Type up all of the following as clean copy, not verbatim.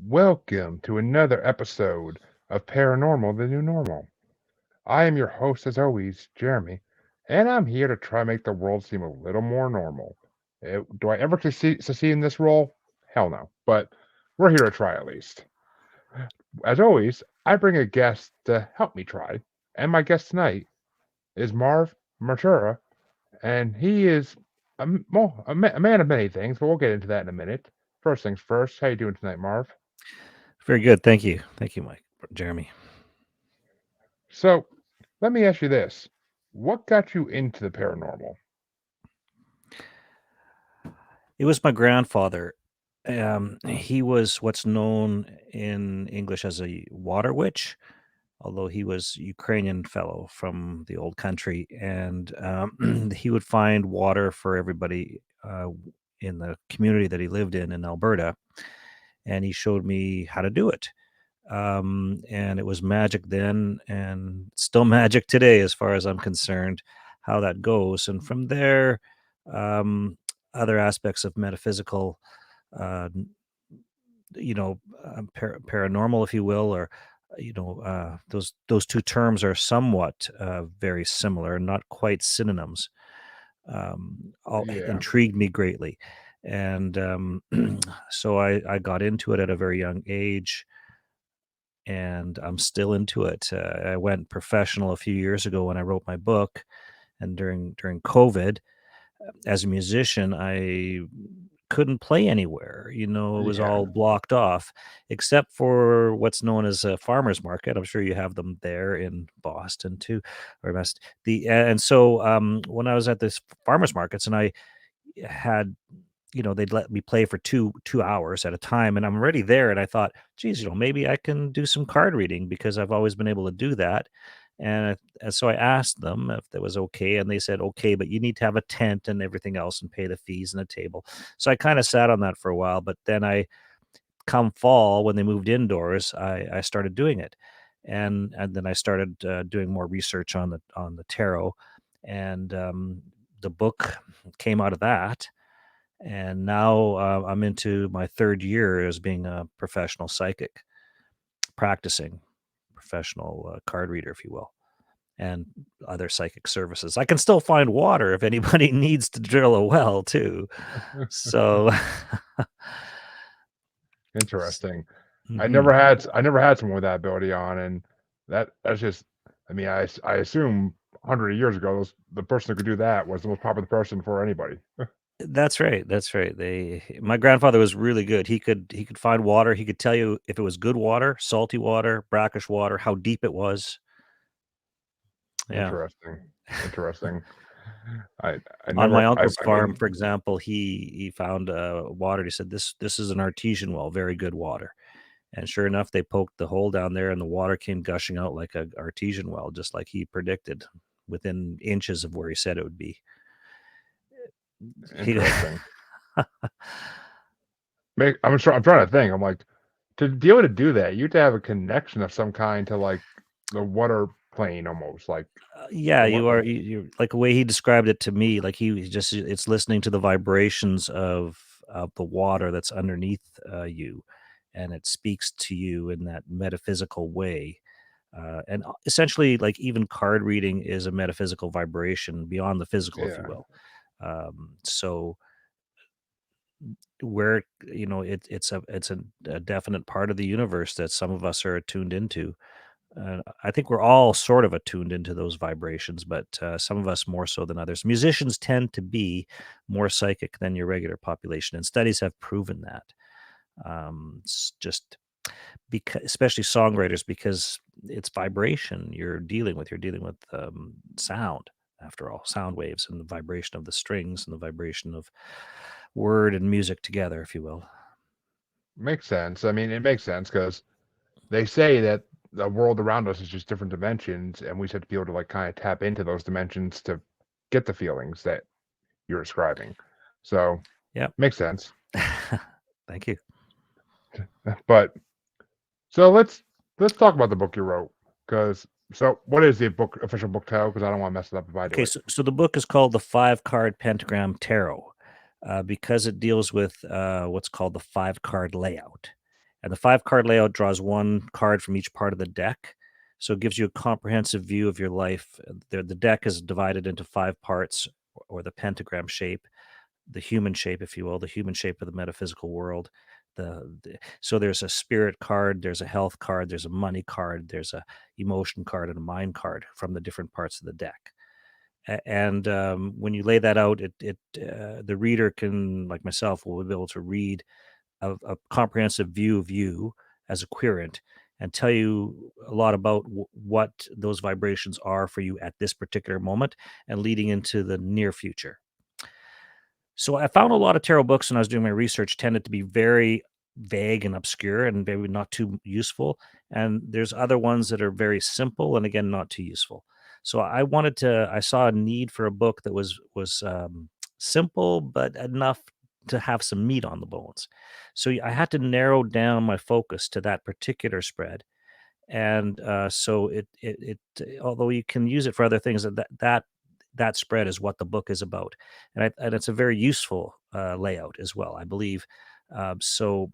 Welcome to another episode of Paranormal the New Normal. I am your host, as always, Jeremy, and I'm here to try and make the world seem a little more normal. Do I ever succeed in this role? Hell no, but we're here to try at least. As always, I bring a guest to help me try, and my guest tonight is Marv Machura, and he is a man of many things, but we'll get into that in a minute. First things first, how you doing tonight, Marv? Very good. Thank you. Thank you, Jeremy. So, let me ask you this. What got you into the paranormal? It was my grandfather. He was what's known in English as a water witch, although he was Ukrainian fellow from the old country, and he would find water for everybody in the community that he lived in Alberta, and he showed me how to do it. And it was magic then, and still magic today, as far as I'm concerned, how that goes. And from there, um, other aspects of metaphysical, uh, paranormal, if you will, or those two terms are somewhat very similar, not quite synonyms. All Yeah. intrigued me greatly, and so I got into it at a very young age, and I'm still into it. I went professional a few years ago when I wrote my book, and during COVID, as a musician, I couldn't play anywhere. It was Yeah. all blocked off, except for what's known as a farmers market. I'm sure you have them there in Boston too, or must the and so when I was at this farmers markets, and I had they'd let me play for two hours at a time, and I'm already there, and I thought, geez, maybe I can do some card reading because I've always been able to do that. And so I asked them if that was okay, and they said okay, but you need to have a tent and everything else and pay the fees and a table. So I kind of sat on that for a while, but then I come fall, when they moved indoors, I started doing it, and then I started doing more research on the tarot, and the book came out of that, and now I'm into my third year as being a professional psychic, practicing professional card reader, if you will, and other psychic services. I can still find water if anybody needs to drill a well too. So, Interesting. mhm. I never had someone with that ability on, and that's just. I mean, I assume 100 years ago, the person who could do that was the most popular person for anybody. That's right. That's right. My grandfather was really good. He could find water. He could tell you if it was good water, salty water, brackish water, how deep it was. Yeah. Interesting. Interesting. I I On my never. uncle's I farm, mean, for example, he found water. He said this is an artesian well, very good water. And sure enough, they poked the hole down there, and the water came gushing out like a artesian well, just like he predicted, within inches of where he said it would be. He, interesting. I'm trying to think. I'm like, to be able to do that, you have to have a connection of some kind to like the water plane almost like yeah, the what. you're like the way he described it to me. Like he just it's listening to the vibrations of the water that's underneath you, and it speaks to you in that metaphysical way. And essentially, like even card reading is a metaphysical vibration beyond the physical, if you Yeah. will. So where it's a definite part of the universe that some of us are attuned into. I think we're all sort of attuned into those vibrations, but some of us more so than others. Musicians tend to be more psychic than your regular population, and studies have proven that. It's just because, especially songwriters, because it's vibration you're dealing with sound, after all, sound waves, and the vibration of the strings and the vibration of word and music together, if you will. Makes sense. I mean, it makes sense because they say that the world around us is just different dimensions, and we just have to be able to like kind of tap into those dimensions to get the feelings that you're describing. So Yep. makes sense. Thank you. But so let's talk about the book you wrote. Because so what is the book official book title? Because I don't want to mess it up if I do Okay, it. so the book is called the Five Card Pentagram Tarot, because it deals with what's called the five card layout. And the 5 card layout draws 1 card from each part of the deck. So it gives you a comprehensive view of your life. The deck is divided into 5 parts, or the pentagram shape, the human shape, if you will, the human shape of the metaphysical world. So there's a spirit card, there's a health card, there's a money card, there's a emotion card, and a mind card from the different parts of the deck. And when you lay that out, the reader can, like myself, will be able to read a comprehensive view of you as a querent and tell you a lot about what those vibrations are for you at this particular moment and leading into the near future. So I found a lot of tarot books when I was doing my research tended to be very vague and obscure and maybe not too useful. And there's other ones that are very simple and again not too useful. So I saw a need for a book that was simple but enough to have some meat on the bones. So I had to narrow down my focus to that particular spread. And so although you can use it for other things, that spread is what the book is about, and it's a very useful layout as well, I believe. So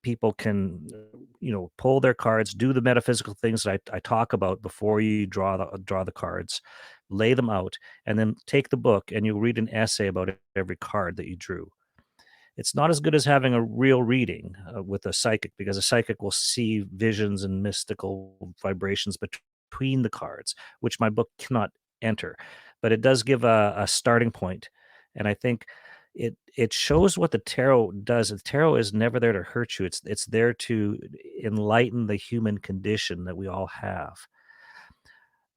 people can, pull their cards, do the metaphysical things that I talk about before you draw the cards, lay them out, and then take the book and you'll read an essay about every card that you drew. It's not as good as having a real reading with a psychic, because a psychic will see visions and mystical vibrations between the cards, which my book cannot enter. But it does give a starting point, and I think it shows what the tarot does. The tarot is never there to hurt you. It's there to enlighten the human condition that we all have.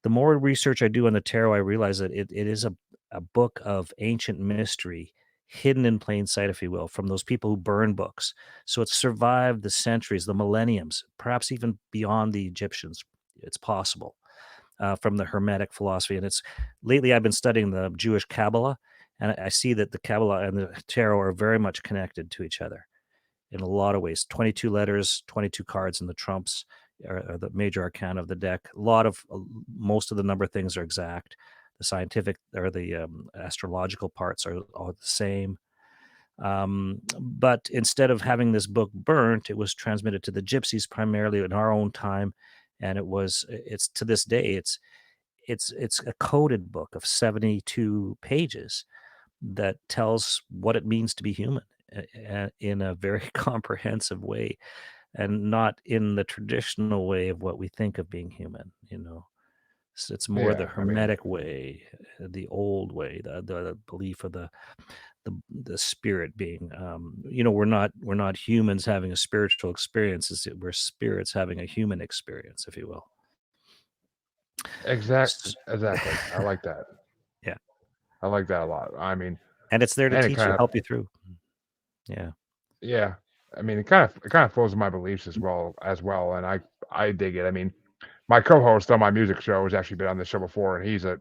The more research I do on the tarot, I realize that it is a book of ancient mystery hidden in plain sight, if you will, from those people who burn books. So it's survived the centuries, the millenniums, perhaps even beyond the Egyptians. It's possible, from the Hermetic philosophy. And it's lately I've been studying the Jewish Kabbalah, and I see that the Kabbalah and the tarot are very much connected to each other in a lot of ways. 22 letters, 22 cards, and the trumps are the major arcana of the deck. Most of the number things are exact. The scientific or the astrological parts are all the same. But instead of having this book burnt, it was transmitted to the gypsies primarily in our own time, and it's to this day it's a coded book of 72 pages that tells what it means to be human in a very comprehensive way, and not in the traditional way of what we think of being human. It's more the Yeah, I mean, hermetic way, the old way, the belief of the spirit being. We're not humans having a spiritual experience. We're spirits having a human experience, if you will. S- exactly. I like that. yeah, I like that a lot. I mean, and it's there to and it teach kind you, of, help you through. Yeah, yeah. I mean, it kind of flows with my beliefs as well, and I dig it. I mean, my co-host on my music show has actually been on this show before, and he's a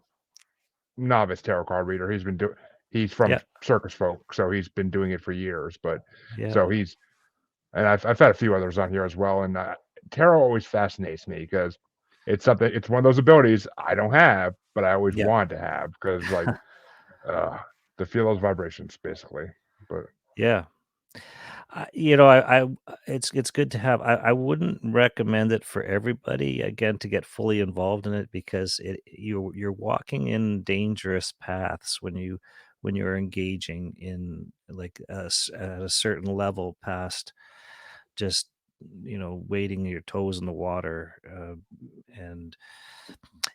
novice tarot card reader. He's from yeah, circus folk, so he's been doing it for years. But yeah, so he's and I've had a few others on here as well. And tarot always fascinates me because it's one of those abilities I don't have, but I always yeah, want to have because like uh, to feel those vibrations, basically. But yeah. It's good to have. I wouldn't recommend it for everybody, again, to get fully involved in it, because you're walking in dangerous paths when you're engaging in, like, at a certain level past just wading your toes in the water, and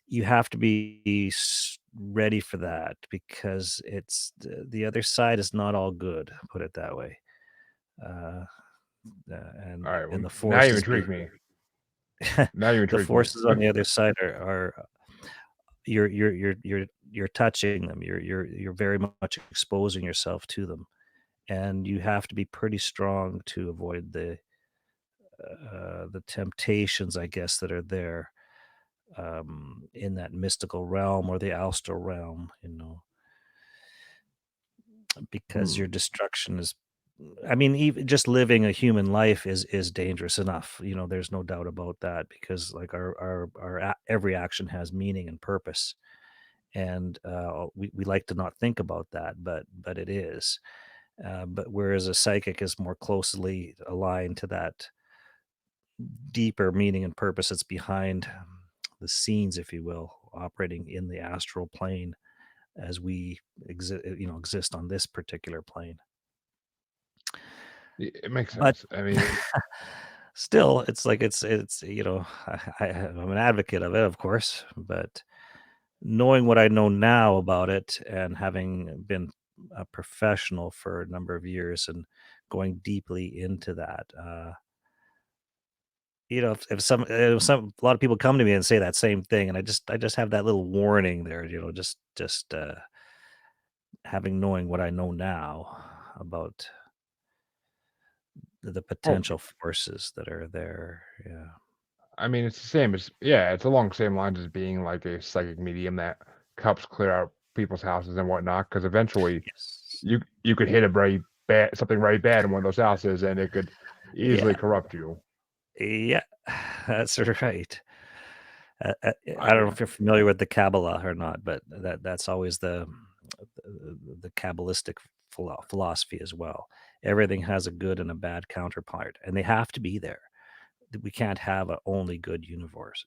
you have to be ready for that, because the other side is not all good, put it that way. uh, all right, well, and the now you forces intrigue me. Now you the intrigue me. forces on the other side are you're touching them. You're very much exposing yourself to them, and you have to be pretty strong to avoid the temptations, I guess, that are there, in that mystical realm or the astral realm. Because Hmm. your destruction is, I mean, even just living a human life is dangerous enough. There's no doubt about that, because like every action has meaning and purpose, and we like to not think about that, but it is. But whereas a psychic is more closely aligned to that deeper meaning and purpose that's behind the scenes, if you will, operating in the astral plane as we exist on this particular plane. It makes But sense. I mean, still, it's like it's I'm an advocate of it, of course, but knowing what I know now about it and having been a professional for a number of years and going deeply into that, if a lot of people come to me and say that same thing, and I just have that little warning there, just having knowing what I know now about the oh, potential forces that are there. Yeah. I mean, it's the same as yeah, it's along the same lines as being like a psychic medium that helps clear out people's houses and whatnot. Because eventually, Yes. you could hit a very bad something very bad in one of those houses, and it could easily Yeah. corrupt you. Yeah. That's right. I I don't know mean, if you're familiar with the Kabbalah or not, but that's always the Kabbalistic philosophy as well. Everything has a good and a bad counterpart, and they have to be there. We can't have a only good universe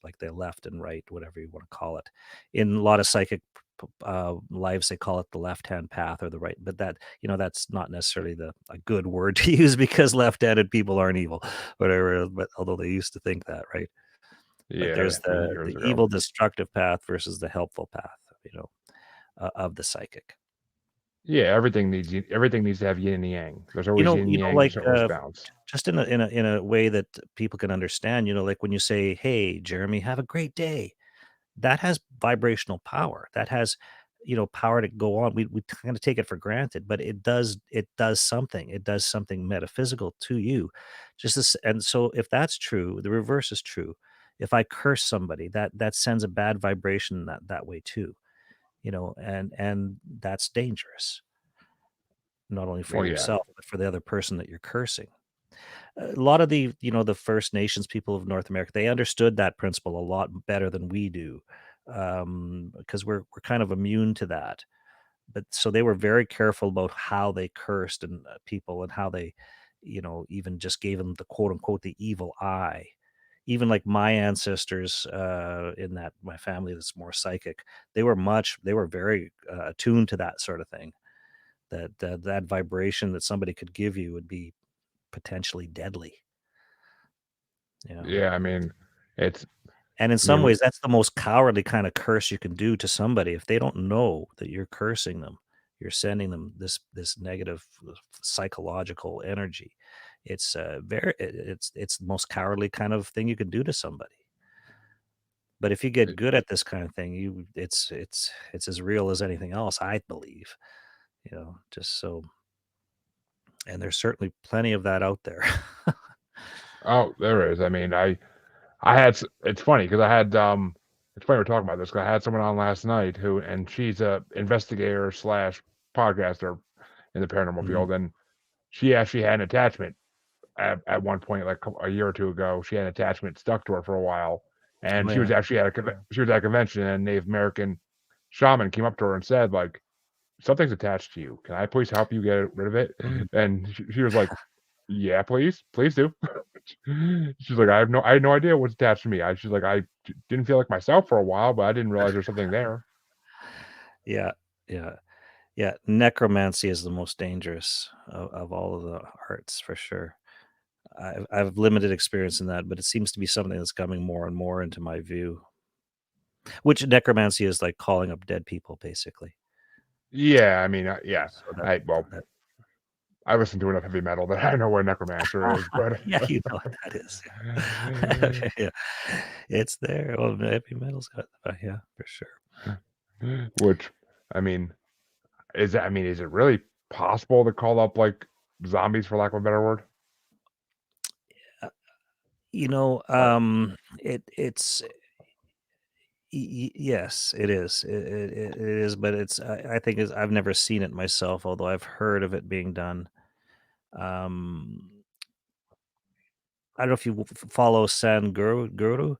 like the left and right, whatever you want to call it. In a lot of psychic lives, they call it the left-hand path or the right, but that's not necessarily a good word to use because left-handed people aren't evil, whatever. But although they used to think that, right? But yeah, there's yeah, many the years ago. evil, destructive path versus the helpful path, of the psychic. Yeah, everything needs to have yin and yang. There's always yin and yang. Like, There's always balance. just in a way that people can understand, like when you say, "Hey, Jeremy, have a great day." That has vibrational power. That has, power to go on. We kind of take it for granted, but it does something. It does something metaphysical to you. And so if that's true, the reverse is true. If I curse somebody, that sends a bad vibration that way too, and that's dangerous, not only for Well, yeah, yourself, but for the other person that you're cursing. A lot of the First Nations people of North America, they understood that principle a lot better than we do, because we're kind of immune to that. But so they were very careful about how they cursed and people and how they, even just gave them the quote unquote the evil eye. Even like my ancestors in that my family that's more psychic, they were very attuned to that sort of thing. That vibration that somebody could give you would be potentially deadly. Yeah. yeah. I mean, it's. And in I some mean, ways, that's the most cowardly kind of curse you can do to somebody. If they don't know that you're cursing them, you're sending them this negative psychological energy. It's the most cowardly kind of thing you can do to somebody. But if you get good at this kind of thing, it's as real as anything else, I believe. Just so, and there's certainly plenty of that out there. oh, there is. I mean, it's funny because I had it's funny we're talking about this 'cause I had someone on last night who and she's a investigator slash podcaster in the paranormal Mhm. field, and she actually had an attachment at one point, like a year or two ago. She had an attachment stuck to her for a while, and Oh yeah. she was at a convention, and a Native American shaman came up to her and said, like, "Something's attached to you. Can I please help you get rid of it?" Mhm. And she was like, "Yeah, please do." She's like, I had no idea what's attached to me." She's like, "Didn't feel like myself for a while, but I didn't realize there's something there." Yeah. Yeah. Yeah, necromancy is the most dangerous of all of the arts for sure. I've limited experience in that, but it seems to be something that's coming more and more into my view. Which necromancy is like calling up dead people, basically. Yeah, I mean, yeah. So that Well, that I listen to enough heavy metal that I know what a necromancer is, but yeah, you know what that is. Yeah, yeah, it's there. Well, heavy metal's got yeah, for sure. which, I mean, is it really possible to call up, like, zombies, for lack of a better word? Uh, Or it's yes, it is. It is, but I think I've never seen it myself, although I've heard of it being done. Um, I don't know if you follow San Guru.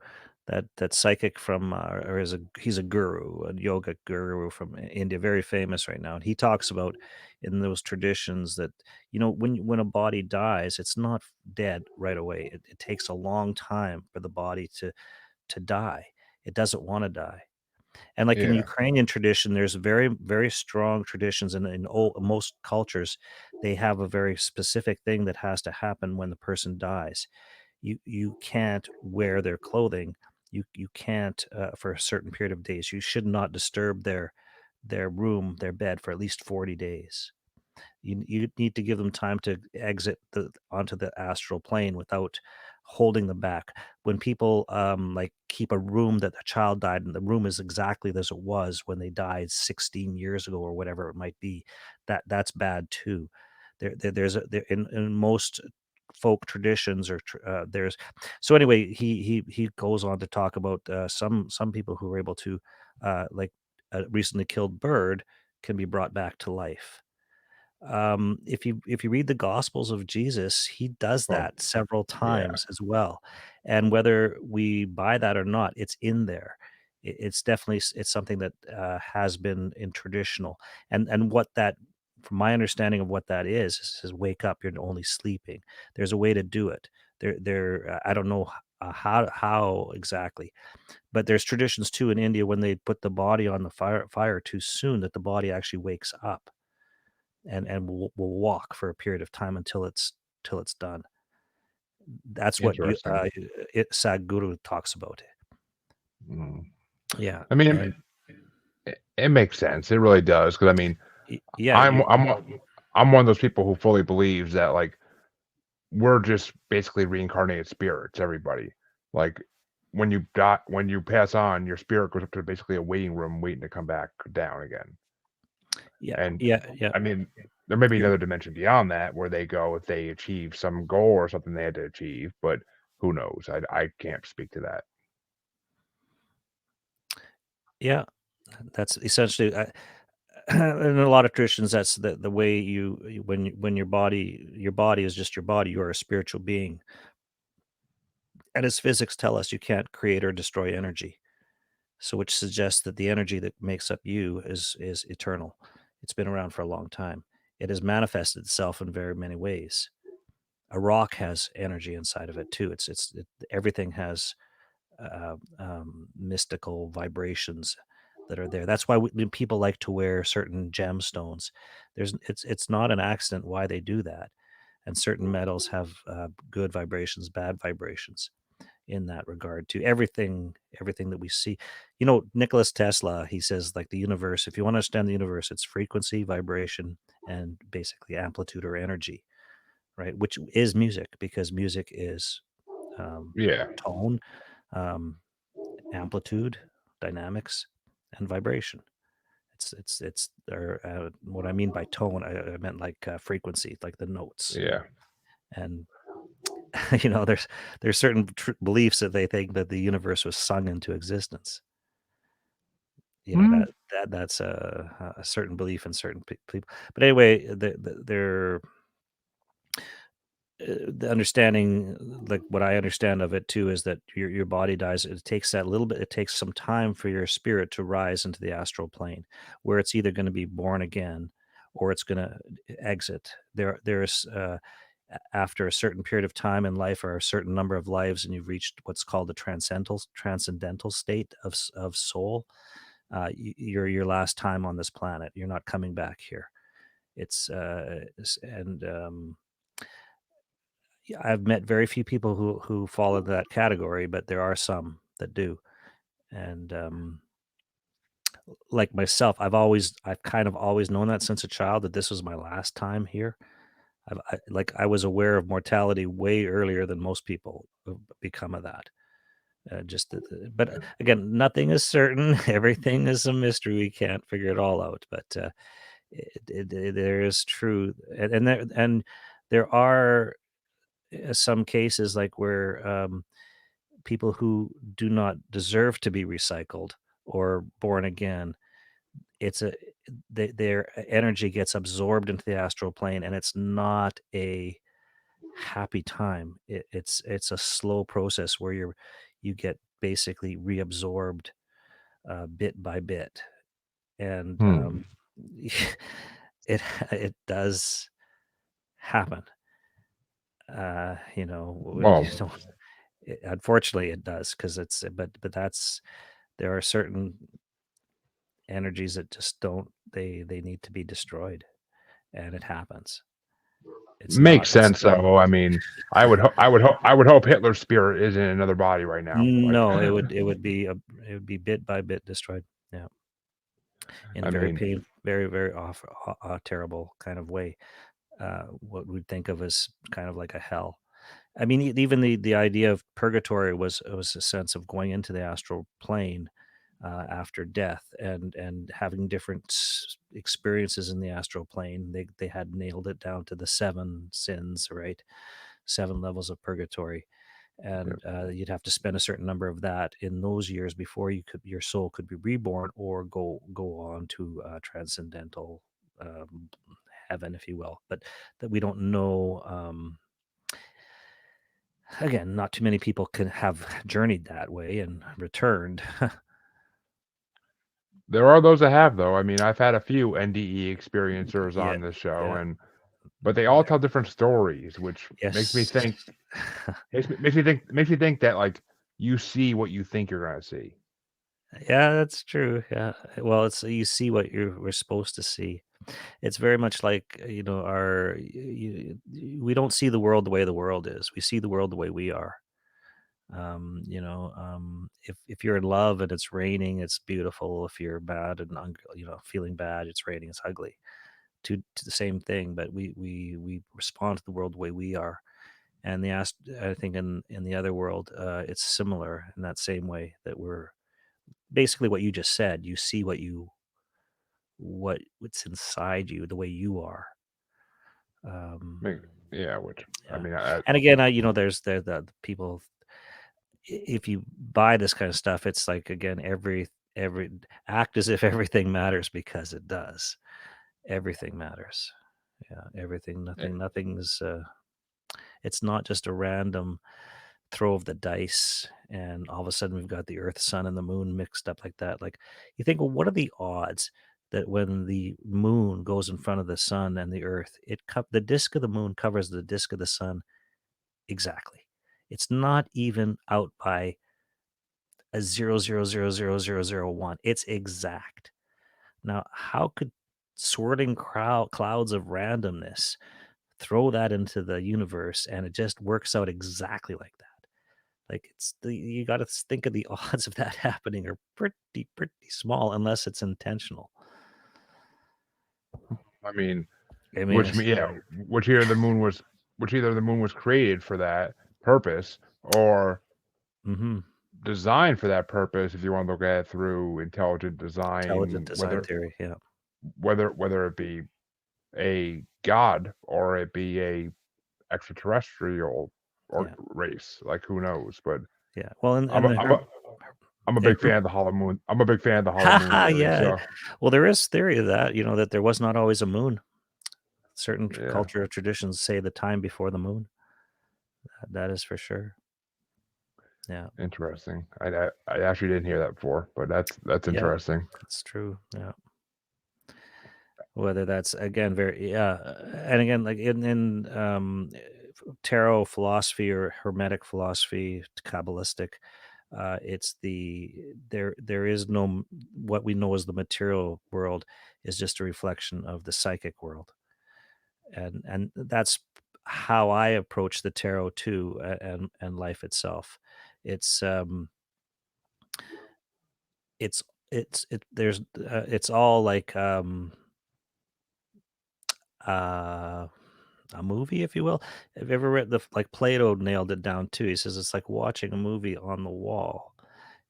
that psychic from or is a he's a guru, a yoga guru from India, very famous right now, and he talks about in those traditions that when a body dies, it's not dead right away. It takes a long time for the body to die. It doesn't want to die. And like in Yeah. Ukrainian tradition, there's very, very strong traditions, and in most cultures, they have a very specific thing that has to happen when the person dies. You can't wear their clothing. You can't for a certain period of days. You should not disturb their room, their bed for at least 40 days. You need to give them time to exit onto the astral plane without holding them back. When people like keep a room that a child died and the room is exactly as it was when they died 16 years ago or whatever it might be, that's bad too. In most folk traditions there's so anyway he goes on to talk about some people who are able to like a recently killed bird can be brought back to life. If you read the Gospels of Jesus, he does Well, that several yeah. times as well, and whether we buy that or not, it's in there. It's definitely it's something that has been in traditional, and what that, from my understanding of what that is wake up. You're only sleeping. There's a way to do it. I don't know how exactly, but there's traditions too in India when they put the body on the fire too soon that the body actually wakes up and will walk for a period of time until it's done. That's what Interesting. Sadhguru talks about. Mm. Yeah, I mean, and it makes sense. It really does. Because I mean, yeah, I'm I'm one- I'm one of those people who fully believes that like we're just basically reincarnated spirits. Everybody, like when you pass on, your spirit goes up to basically a waiting room, waiting to come back down again. yeah, And yeah, yeah. I mean, there may be You're, another dimension beyond that where they go if they achieve some goal or something they had to achieve, but who knows? I can't speak to that. yeah, that's essentially. In a lot of traditions, that's the way when your body is just your body. You're a spiritual being, and as physics tell us, you can't create or destroy energy. So, which suggests that the energy that makes up you is eternal. It's been around for a long time. It has manifested itself in very many ways. A rock has energy inside of it too. Everything has mystical vibrations that are there. That's why when people like to wear certain gemstones. It's not an accident why they do that. And certain metals have good vibrations, bad vibrations in that regard to everything that we see. Nicholas Tesla, he says, like, the universe, if you want to understand the universe, it's frequency, vibration, and basically amplitude or energy, right? Which is music, because music is um, Yeah, tone, um, amplitude, dynamics, and vibration. It's or what I mean by tone, I meant like frequency, like the notes. yeah. And there's certain beliefs that they think that the universe was sung into existence. Hmm. That's a certain belief in certain people. But anyway, the understanding, like what I understand of it too, is that your body dies. It takes that little bit. It takes some time for your spirit to rise into the astral plane, where it's either going to be born again, or it's going to exit. There's after a certain period of time in life, or a certain number of lives, and you've reached what's called the transcendental state of soul. You're your last time on this planet. You're not coming back here. It's and yeah, I've met very few people who fall into that category, but there are some that do. And like myself, I've kind of always known that since a child, that this was my last time here. I was aware of mortality way earlier than most people become of that. But again, nothing is certain. Everything is a mystery. We can't figure it all out. But there is truth, and there are some cases like where people who do not deserve to be recycled or born again, it's a their energy gets absorbed into the astral plane, and it's not a happy time. It's a slow process where you get basically reabsorbed bit by bit, and Hmm. it it does happen. You Well, know, unfortunately, it does because but that's there are certain energies that just don't they need to be destroyed, and it happens. It's not makes it's sense though. I mean, I would hope Hitler's spirit is in another body right now. Like, no, it would be bit by bit destroyed. Yeah, in a I very mean, very off terrible kind of way. What we'd think of as kind of like a hell. I mean, even the idea of purgatory was a sense of going into the astral plane after death, and having different experiences in the astral plane. They had nailed it down to the seven sins, right? Seven levels of purgatory, yeah. and you'd have to spend a certain number of that in those years before your soul could be reborn or go on to transcendental um, heaven, if you will. But that we don't know. Again, not too many people can have journeyed that way and returned. There are those that have though. I mean, I've had a few NDE experiencers Yeah, on this show, yeah, and but they all tell different stories, which makes me yes. think makes me think that like you see what you think you're gonna see. Yeah, that's true. Yeah. Well, it's you see what we're supposed to see. It's very much like we don't see the world the way the world is. We see the world the way we are. If you're in love and it's raining, it's beautiful. If you're bad and feeling bad, it's raining, it's ugly. To the same thing, but we respond to the world the way we are. And I think in the other world, it's similar in that same way that we're basically what you just said. You see what's inside you, the way you are. Um, Yeah, which I yeah, mean, and again, there's the people. If you buy this kind of stuff, it's like again, every act as if everything matters because it does. Everything matters. Yeah, everything. eh, Nothing's. It's not just a random throw of the dice and all of a sudden we've got the earth, sun, and the moon mixed up like that. Like you think, well, what are the odds that when the moon goes in front of the sun and the earth, the disk of the moon covers the disk of the sun exactly. It's not even out by a 0.0000001. It's exact. Now, how could swirling clouds of randomness throw that into the universe and it just works out exactly like that? Like you got to think of the odds of that happening are pretty small unless it's intentional. I mean, I mean, it's, yeah, which either the moon was created for that purpose or mm-hmm. designed for that purpose. If you want to look at it through intelligent Intelligent design, design theory. Yeah, whether it be a god or it be a extraterrestrial or yeah, race, like who knows? But yeah. Well, I'm and a, I'm a, I'm a the big group. fan of the hollow moon. I'm a big fan of the hollow moon Haha, theory. yeah. So Well, there is theory of that. That there was not always a moon. Certain yeah, culture traditions say the time before the moon. That is for sure. Yeah, interesting. I actually didn't hear that before, but that's yeah, interesting. that's true. Yeah. Whether that's again very and again like in tarot philosophy or hermetic philosophy, kabbalistic, it's there is no what we know as the material world is just a reflection of the psychic world, and that's how I approach the tarot too, and life itself. It's it's there's it's all like uh a movie, if you will. Have you ever read like Plato nailed it down too? He says it's like watching a movie on the wall.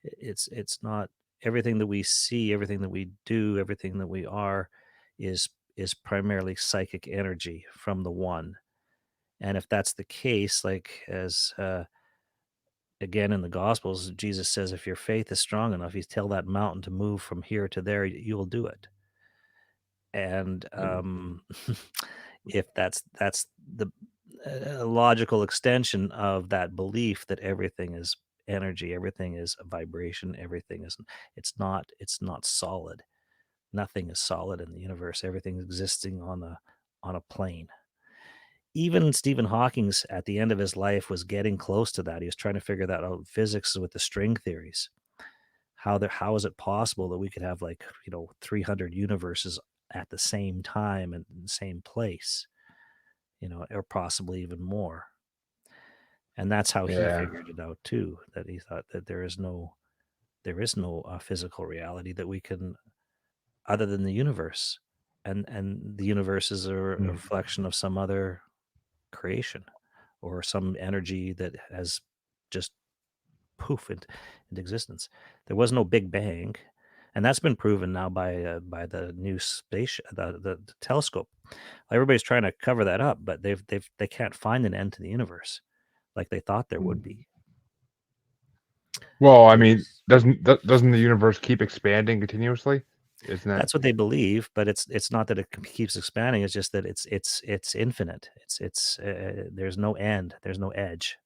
It's not everything that we see, everything that we do, everything that we are is is primarily psychic energy from the one. And if that's the case, like as again in the Gospels, Jesus says, if your faith is strong enough, you tell that mountain to move from here to there, you'll do it. And if that's the logical extension of that belief that everything is energy. Everything is a vibration. Everything is. It's not. It's not solid. Nothing is solid in the universe. Everything existing on a plane. Even Stephen Hawking's at the end of his life was getting close to that. He was trying to figure that out. Physics with the string theories. How is it possible that we could have, like, 300 universes at the same time and in the same place, or possibly even more. And that's how he Yeah. figured it out too, that he thought that there is no physical reality that we can, other than the universe, and the universe is a Mm. reflection of some other creation or some energy that has just poof into existence. There was no Big Bang, and that's been proven now by the new space the telescope. Everybody's trying to cover that up, but they can't find an end to the universe like they thought there would be. Well, I mean, There's doesn't the universe keep expanding continuously? Isn't that? That's what they believe, but it's not that it keeps expanding. It's just that it's infinite. It's there's no end. There's no edge.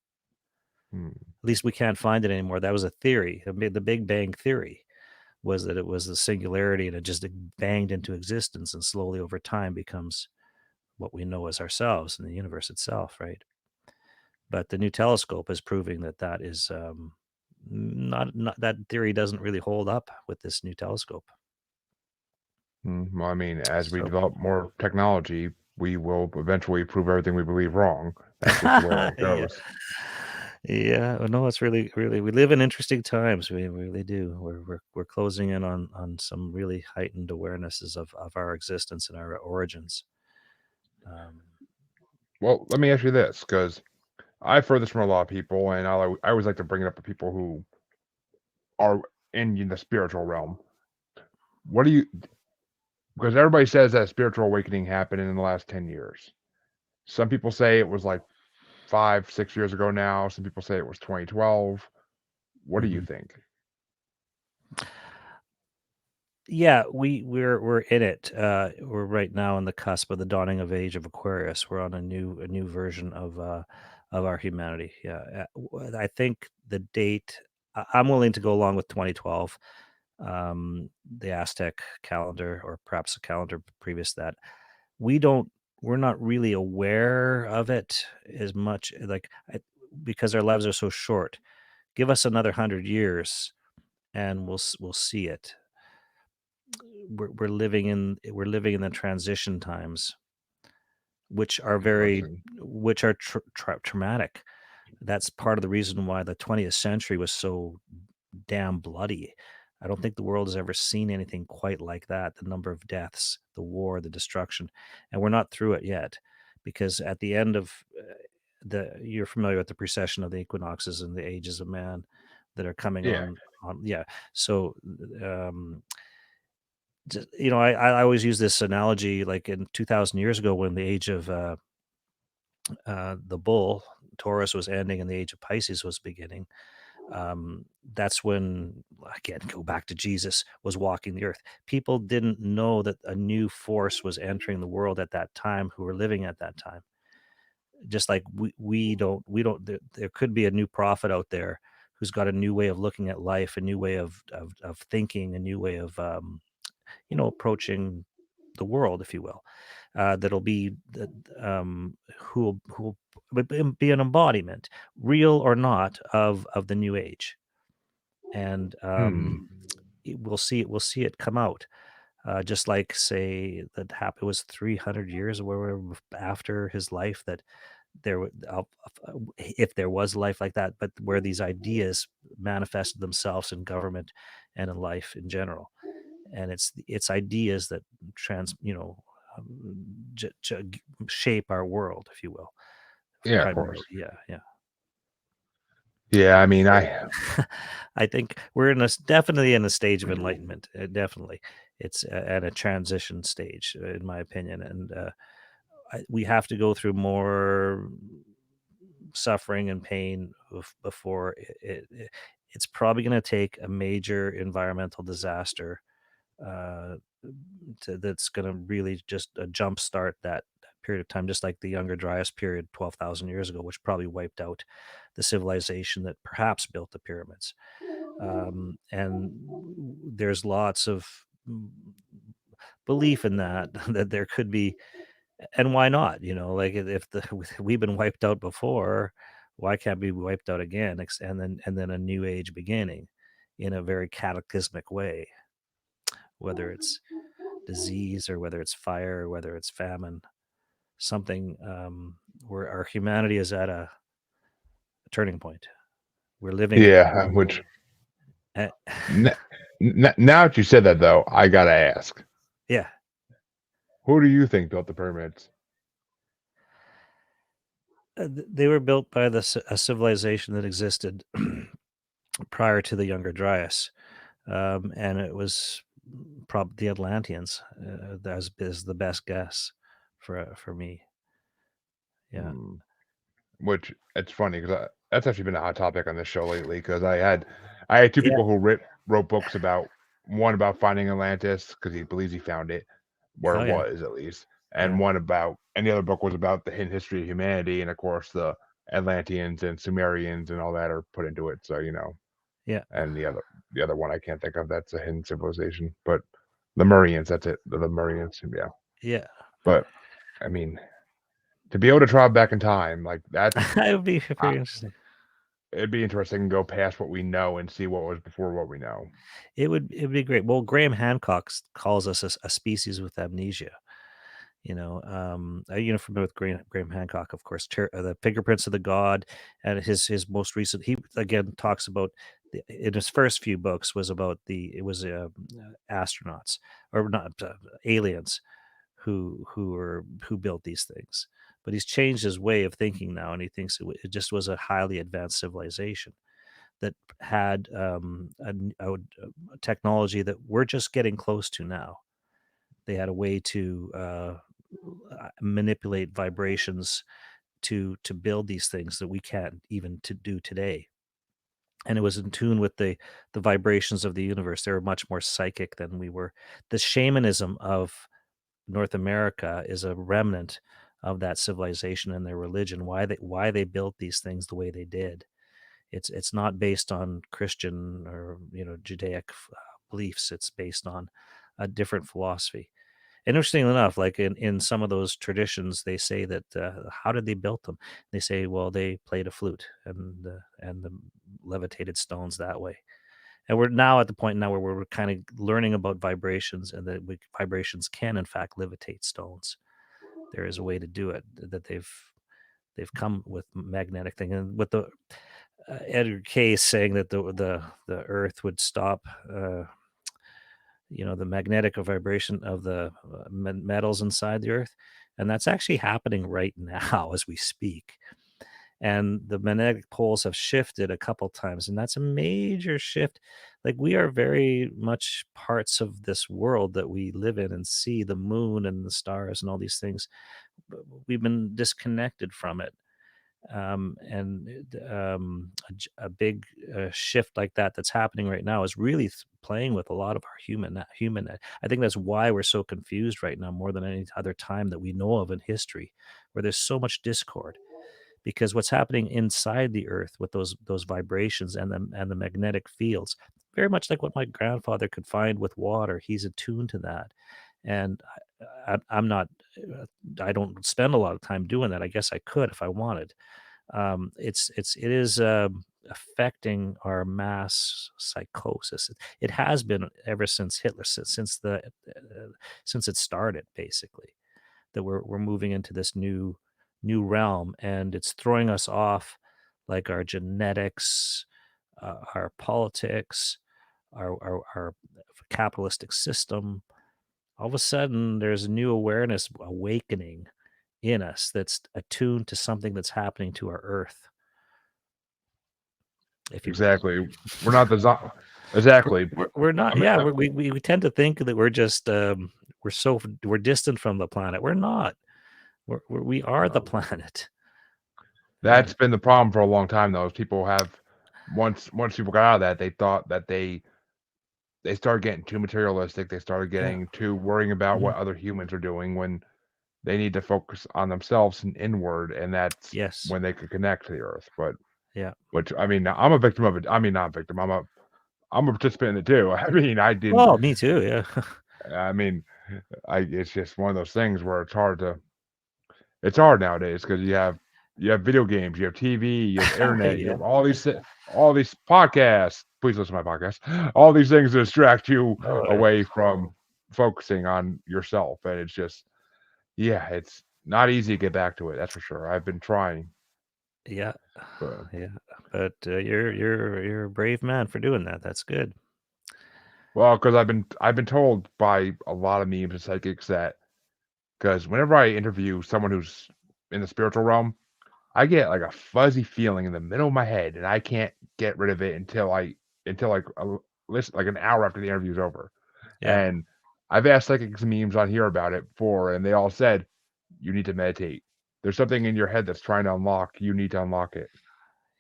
Hmm. At least we can't find it anymore. That was a theory. The Big Bang theory was that it was the singularity and it just banged into existence and slowly over time becomes what we know as ourselves and the universe itself, right? But the new telescope is proving that that is not that theory doesn't really hold up with this new telescope. Well, I mean, as we So develop more technology, we will eventually prove everything we believe wrong. That's just the way it yeah, goes. yeah. No, it's really we live in interesting times. We really do. We're closing in on some really heightened awarenesses of our existence and our origins. Um, Well, let me ask you this, because I've heard this from a lot of people, and I always like to bring it up to people who are in the spiritual realm. What do you? Because everybody says that spiritual awakening happened in the last 10 years. Some people say it was like 5, 6 years ago now. Some people say it was 2012. What do you mhm. think? Yeah, we're in it. We're right now on the cusp of the dawning of age of Aquarius. We're on a new version of our humanity. Yeah, I think the date. I'm willing to go along with 2012, the Aztec calendar, or perhaps a calendar previous to that. We don't. We're not really aware of it as much, because our lives are so short. Give us another 100 years, and we'll see it. We're living in the transition times, which are very Interesting. which are traumatic. That's part of the reason why the 20th century was so damn bloody. I don't think the world has ever seen anything quite like that. The number of deaths, the war, the destruction, and we're not through it yet, because at the end of you're familiar with the precession of the equinoxes and the ages of man that are coming Yeah. on. Yeah. So um I always use this analogy, like in 2,000 years ago, when the age of the bull, Taurus, was ending and the age of Pisces was beginning. That's when, again, go back to Jesus, was walking the earth. People didn't know that a new force was entering the world at that time, who were living at that time. Just like we don't there could be a new prophet out there who's got a new way of looking at life, a new way of thinking, a new way of approaching the world, if you will. That'll be that who will be an embodiment, real or not, of the new age, and Hmm. we'll see it come out. Just like, say, that happened was 300 years after his life, that if there was life like that, but where these ideas manifested themselves in government and in life in general. And it's ideas that trans you know shape our world, if you will, Yeah, of primarily. course. Yeah, yeah. Yeah, I mean, So I I think we're definitely in a stage of enlightenment. Definitely, it's at a transition stage, in my opinion, and we have to go through more suffering and pain before it's probably going to take a major environmental disaster, uh, that's going to really just jumpstart that period of time, just like the Younger Dryas period 12,000 years ago, which probably wiped out the civilization that perhaps built the pyramids. And there's lots of belief in that that there could be, and why not? Like if we've been wiped out before, why can't we be wiped out again? And then a new age beginning in a very cataclysmic way, whether it's disease or whether it's fire or whether it's famine, something where our humanity is at a turning point. We're living in Yeah, which a, now that you said that though, I gotta ask, yeah. who do you think built the pyramids? They were built by a civilization that existed prior to the Younger Dryas, and it was probably the Atlanteans. That is the best guess for me. Yeah, Hmm. Which it's funny because that's actually been a hot topic on this show lately. Because I had two yeah, people who wrote books about one about finding Atlantis because he believes he found it where oh it yeah, was at least, yeah, and one about and the other book was about the hidden history of humanity, and of course the Atlanteans and Sumerians and all that are put into it. So yeah, and the other one I can't think of that's a hidden civilization, but the Lemurians, that's it, the Lemurians, yeah. yeah. But I mean, to be able to travel back in time like that's It would be uh, pretty interesting. it'd be interesting to go past what we know and see what was before what we know. It'd be great. Well, Graham Hancock calls us a species with amnesia. Are you familiar with Graham Hancock? Of course, the Fingerprints of the God, and his most recent. He again talks about in his first few books was about astronauts, or not, aliens who built these things. But he's changed his way of thinking now, and he thinks it just was a highly advanced civilization that had a technology that we're just getting close to now. They had a way to manipulate vibrations to build these things that we can't even to do today. And it was in tune with the vibrations of the universe. They were much more psychic than we were. The shamanism of North America is a remnant of that civilization and their religion. Why they built these things the way they did. It's not based on Christian or Judaic beliefs. It's based on a different philosophy. Interestingly enough, like in some of those traditions, they say that how did they build them? They say, well, they played a flute and the levitated stones that way. And we're now at the point now where we're kind of learning about vibrations and that vibrations can in fact levitate stones. There is a way to do it that they've come with magnetic thing, and with the Edgar Cayce saying that the Earth would stop. The magnetic vibration of the metals inside the earth, and that's actually happening right now as we speak. And the magnetic poles have shifted a couple times, and that's a major shift. Like, we are very much parts of this world that we live in and see the moon and the stars and all these things. We've been disconnected from it. A big shift like that's happening right now is really playing with a lot of our human. I think that's why we're so confused right now, more than any other time that we know of in history, where there's so much discord. Because what's happening inside the earth with those vibrations and the magnetic fields, very much like what my grandfather could find with water, he's attuned to that. And I'm not, I don't spend a lot of time doing that. I guess I could if I wanted. It is affecting our mass psychosis. It has been ever since Hitler, since it started, basically, that we're moving into this new realm, and it's throwing us off, like our genetics, our politics, our capitalistic system. All of a sudden, there's a new awareness awakening in us that's attuned to something that's happening to our Earth. If you Exactly. We're not the exactly. we're not, I mean, yeah, we tend to think that we're just we're distant from the planet. We're not. We are the planet. that's been the problem for a long time though. Is people have once people got out of that, they thought that they started getting too materialistic. They started Yeah. getting too worrying about Mhm. what other humans are doing when they need to focus on themselves and inward, and that's Yes. when they can connect to the earth. But Yeah. which I mean, I'm a victim of it. I mean, not a victim. I'm a participant in it too. I mean, I didn't. Oh, me too. Yeah. I mean, it's just one of those things where it's hard nowadays because you have video games, you have TV, you have internet, you Yeah. have all these podcasts. Please listen to my podcast. All these things distract you Oh, yeah. away from focusing on yourself, and it's just yeah, it's not easy to get back to it. That's for sure. I've been trying, Yeah. but Yeah. But you're a brave man for doing that. That's good. well, because I've been told by a lot of memes and psychics that because whenever I interview someone who's in the spiritual realm, I get like a fuzzy feeling in the middle of my head, and I can't get rid of it until like listen like an hour after the interview's over. Yeah. And I've asked psychics and memes on here about it before, and they all said you need to meditate. There's something in your head that's trying to unlock. You need to unlock it.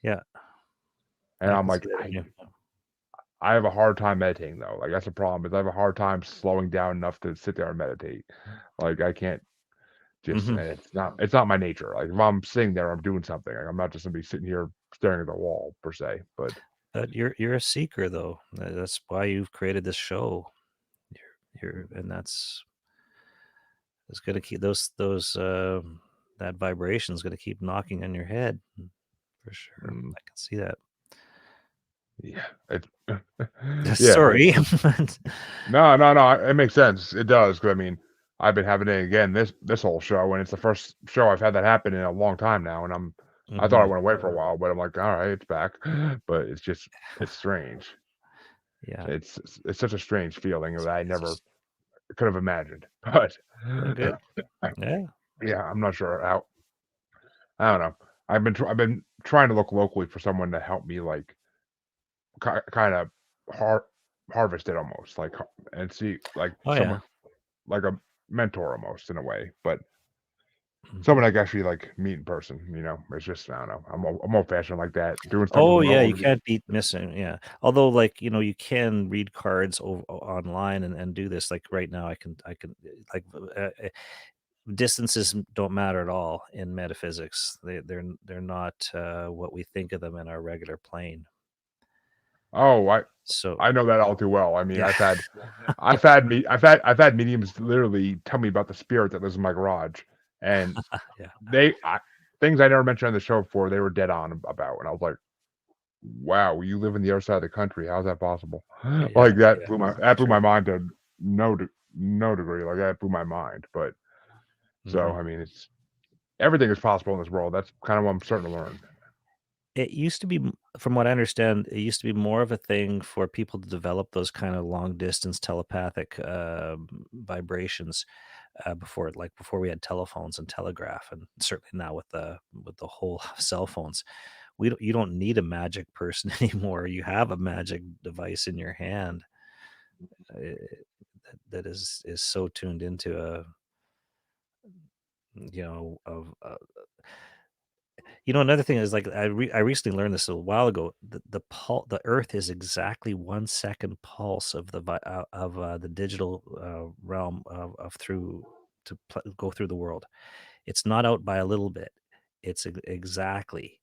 Yeah. And I I'm can see like, that in you. I have a hard time meditating though. Like that's the problem is I have a hard time slowing down enough to sit there and meditate. Like I can't just Hmm. and it's not my nature. Like if I'm sitting there, I'm doing something. Like, I'm not just gonna be sitting here staring at the wall per se. But But you're a seeker, though. That's why you've created this show. And that's it's gonna keep those that vibration is gonna keep knocking on your head for sure. mm, I can see that. yeah, it, yeah. Sorry. No. It makes sense. It does. 'Cause I mean, I've been having it again this whole show, and it's the first show I've had that happen in a long time now. And I thought I Hmm. went away for a while, but I'm like, all right, it's back. But it's strange. Yeah. It's such a strange feeling that I never could have imagined. But Well, good. Yeah. yeah, I'm not sure how. I don't know. I've been trying to look locally for someone to help me like kind of har- harvest it almost like and see like Oh someone yeah. like a mentor almost in a way, but Hmm. someone I can actually like meet in person. It's just I don't know. I'm old fashioned like that. Doing stuff Oh yeah, you remote. can't beat missing. Yeah. Although, like, you can read cards online and do this. Like right now, I can like distances don't matter at all in metaphysics. They're not what we think of them in our regular plane. Oh, So I know that all too well. I mean, yeah. I've had mediums literally tell me about the spirit that lives in my garage, and Yeah. things I never mentioned on the show before. They were dead on about, and I was like, wow, you live in the other side of the country. How's that possible? Yeah. Like Yeah. that blew True. my mind to no degree. Like that blew my mind. But so Hmm. I mean, it's everything is possible in this world. That's kind of what I'm starting to learn. It used to be, from what I understand, it used to be more of a thing for people to develop those kind of long distance telepathic vibrations before we had telephones and telegraph, and certainly now with the whole cell phones. You don't need a magic person anymore. You have a magic device in your hand uh, that is so tuned into a of another thing is, like, I recently learned this a while ago. The Earth is exactly 1 second pulse of the digital realm of through go through the world. It's not out by a little bit. It's exactly.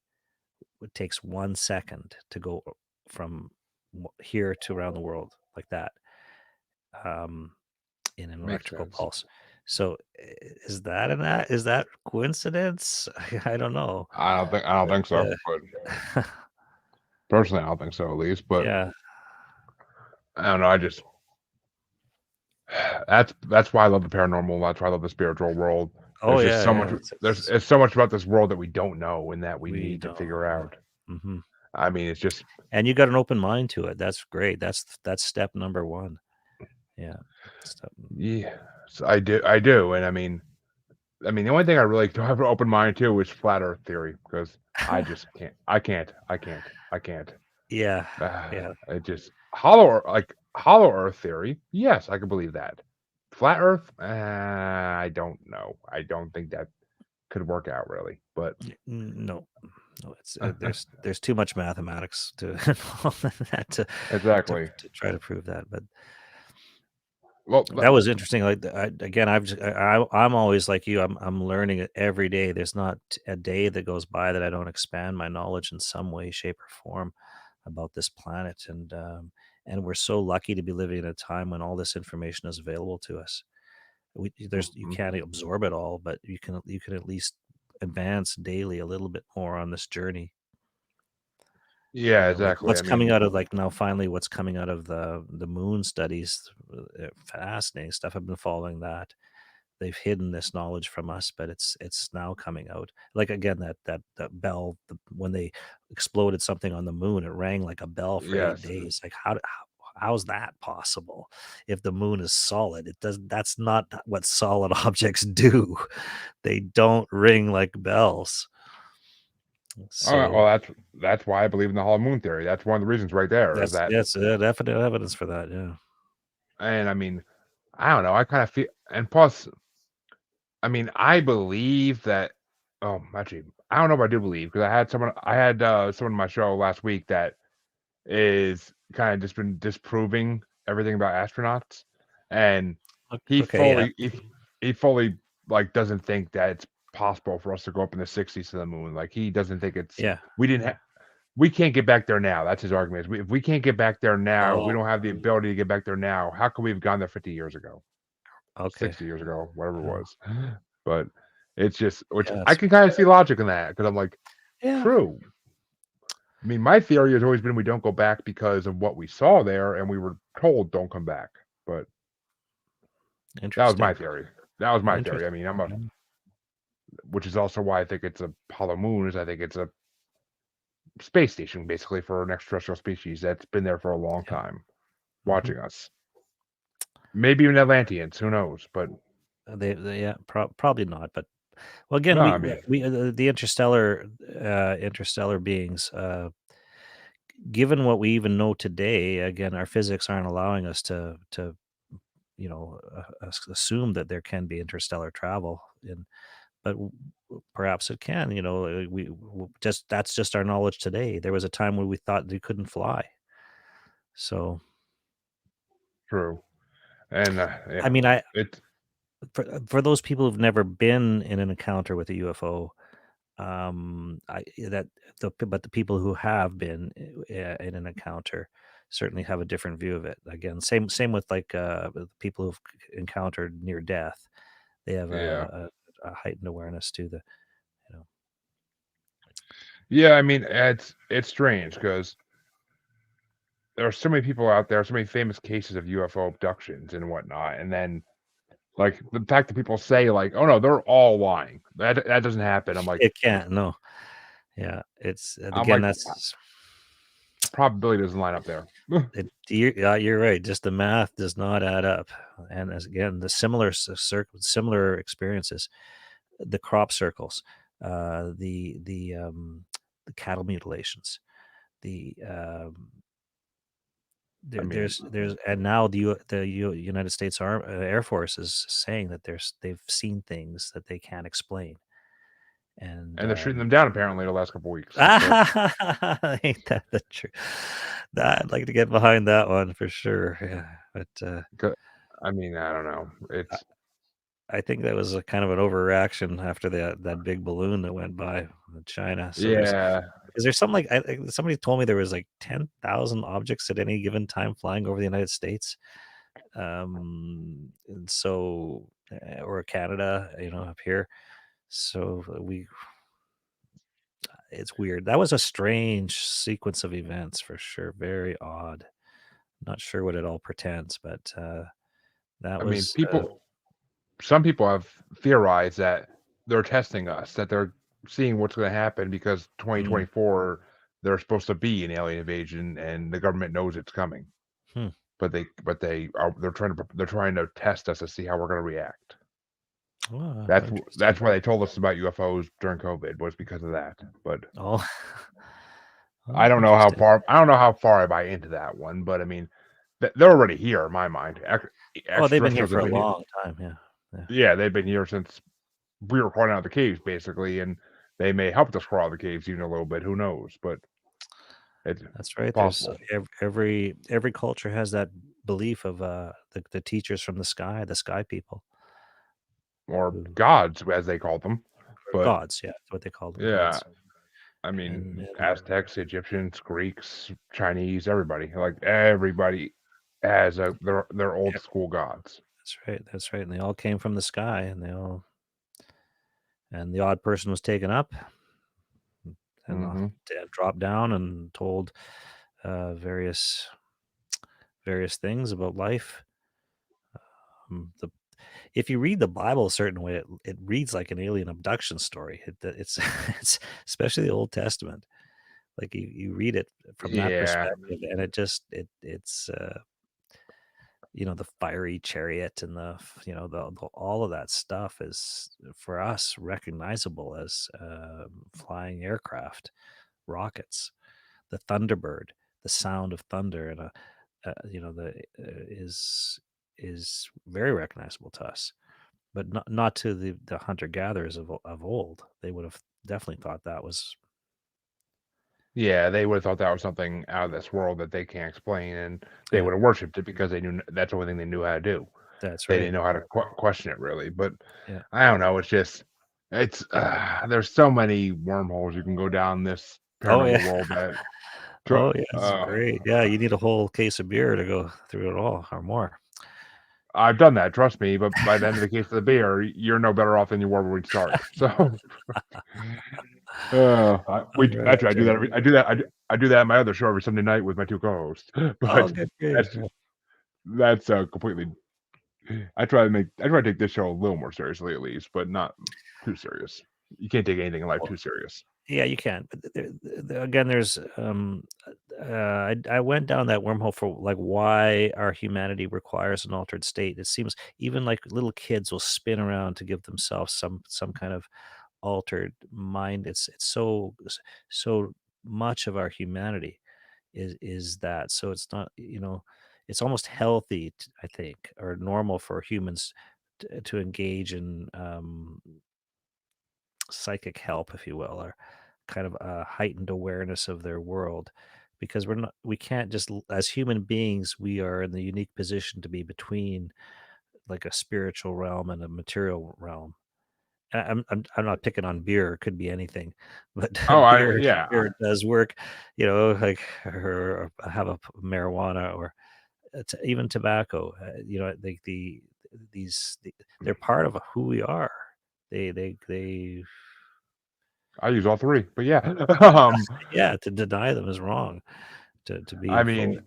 It takes 1 second to go from here to around the world like that. Um, in an Makes electrical sense. pulse. So is that coincidence? I don't know. I don't think so. Uh, But personally, I don't think so at least. But yeah. I don't know. I just that's why I love the paranormal. That's why I love the spiritual world. Oh There's just yeah, so much. yeah. There's so much about this world that we don't know and that we We need to don't. figure out. Hmm. I mean, it's just And you got an open mind to it. That's great. That's step number one. Yeah. Step. yeah. So I do, and the only thing I really don't have an open mind to is flat Earth theory because I just can't. I can't. Yeah. Yeah. It just hollow Earth theory. Yes, I can believe that. Flat Earth, I don't know. I don't think that could work out really. But No. No, there's too much mathematics to involve in that to exactly. try to prove that. But Well, That was interesting. Like again, I'm always like you. I'm learning it every day. There's not a day that goes by that I don't expand my knowledge in some way, shape, or form about this planet. And we're so lucky to be living in a time when all this information is available to us. You mhm. can't absorb it all, but you can at least advance daily a little bit more on this journey. Yeah, Like exactly. what's I coming mean, out of like now finally what's coming out of the moon studies, fascinating stuff. I've been following that. They've hidden this knowledge from us, but it's now coming out. Like again, that bell when they exploded something on the moon, it rang like a bell for eight yes. days. Like how's that possible? If the moon is solid, it does. That's not what solid objects do. They don't ring like bells. All right, So well, that's why I believe in the hollow moon theory. That's one of the reasons right there is that, that's definite evidence for that. Yeah. and I mean, I don't know. I kind of feel, and plus, I mean, I believe that. Oh, actually, I don't know if I do believe because I had someone on my show last week that is kind of just been disproving everything about astronauts, and he Okay. Yeah. fully he, he fully like doesn't think that it's possible for us to go up in the 60s to the moon. Like he doesn't think it's Yeah. we didn't ha- we can't get back there now. That's his argument. If we can't get back there now, we Oh. don't have the ability to get back there now. How could we have gone there 50 years ago, Okay. 60 years ago, whatever it Yeah. was? But it's just, which Yeah. I can kind of see logic in that because I'm like, Yeah. true. I mean, my theory has always been we don't go back because of what we saw there, and we were told don't come back. But that was my Interesting. theory. That was my theory. I Interesting. mean, Yeah. which is also why I think it's a hollow moon. Is I think it's a space station basically for an extraterrestrial species that's been there for a long Yeah. time, Mhm. watching us. Maybe even Atlanteans. Who knows? But They yeah, probably not. But well, no, again, I mean, we the interstellar beings. Given what we even know today, again, our physics aren't allowing us to assume that there can be interstellar travel. But perhaps it can. Just that's just our knowledge today. There was a time when we thought they couldn't fly. So true. And I yeah, mean, I it's for those people who've never been in an encounter with a UFO, I that but the people who have been in an encounter certainly have a different view of it. Again, same with like the people who've encountered near death. They have yeah, a heightened awareness to the you know. yeah. I mean, it's strange because there are so many people out there, so many famous cases of UFO abductions and whatnot, and then like the fact that people say like, "Oh no, they're all lying. That doesn't happen." It can't. No. Yeah. It's I'm again like, that's probability doesn't line up there. you're right. Just the math does not add up. And as again, the similar experiences, the crop circles, the cattle mutilations, the I mean, there's and now United States Air Force is saying that they've seen things that they can't explain, and and they're shooting them down apparently the last couple weeks. But ain't that the truth? I'd like to get behind that one for sure. Yeah, but I mean, I don't know. I It's I think that was a kind of an overreaction after that big balloon that went by in China. So there's yeah. is there something like somebody told me there was like 10,000 objects at any given time flying over the United States, and so or Canada, up here. So it's weird. That was a strange sequence of events for sure. Very odd. Not sure what it all pretends, but that I mean, was some people have theorized that they're testing us, that they're seeing what's going to happen because mm, 2024 there's supposed to be an alien invasion and the government knows it's coming. hmm. They're trying to test us to see how we're going to react. Oh, That's interesting. why they told us about UFOs during COVID was because of that. But Oh, I oh, don't know how interesting. far I don't know how far I buy into that one, but I mean, they're already here in my mind. Oh, they've been here Extraterrestrials for have a been here. long time. Yeah, yeah. Yeah, they've been here since we were crawling out of the caves, basically, and they may help us crawl out of the caves even a little bit. Who knows? But it's That's right. There's possible. every culture has that belief of the teachers from the sky people, or who gods, as they called them. or But gods. Yeah, that's what they called them, yeah, gods. I And mean, Aztecs, Egyptians, Greeks, Chinese, everybody, like everybody has their old yep, school gods. that's right. That's right. And they all came from the sky, and the odd person was taken up and Hmm. dropped down and told various things about life. The If you read the Bible a certain way, it reads like an alien abduction story. It's it's especially the Old Testament. Like you read it from that Yeah, perspective, and it's the fiery chariot and the all of that stuff is for us recognizable as flying aircraft, rockets, the Thunderbird, the sound of thunder, and the is very recognizable to us, but not to the hunter gatherers of old. They would have definitely thought that was yeah, they would have thought that was something out of this world that they can't explain, and they yeah. would have worshipped it because they knew that's the only thing they knew how to do. That's They right. didn't know how to question it really. But Yeah. I don't know. It's just there's so many wormholes you can go down this Oh yeah. paranormal world that Oh yeah. It's uh, great. Yeah, you need a whole case of beer to go through it all or more. I've done that, trust me. But by the end of the case of the beer, you're no better off than you were when we started. So All right, I do that. Jeremy. I do that at my other show every Sunday night with my two co-hosts. Oh, But good for you. that's that's completely. I try to take this show a little more seriously at least, but not too serious. You can't take anything in life Well, too serious. yeah, you can. But again, there's I went down that wormhole for like why our humanity requires an altered state. It seems even like little kids will spin around to give themselves some kind of altered mind. It's so much of our humanity is that. So it's not, it's almost healthy, I think, or normal for humans to engage in psychic help, if you will, or kind of a heightened awareness of their world, because we can't just as human beings, we are in the unique position to be between like a spiritual realm and a material realm. I'm not picking on beer. It could be anything, but Oh, I beer yeah. beer does work, like or have a marijuana or even tobacco. Like they're part of who we are. They I use all three, but yeah. yeah. To deny them is wrong. To I be full. mean,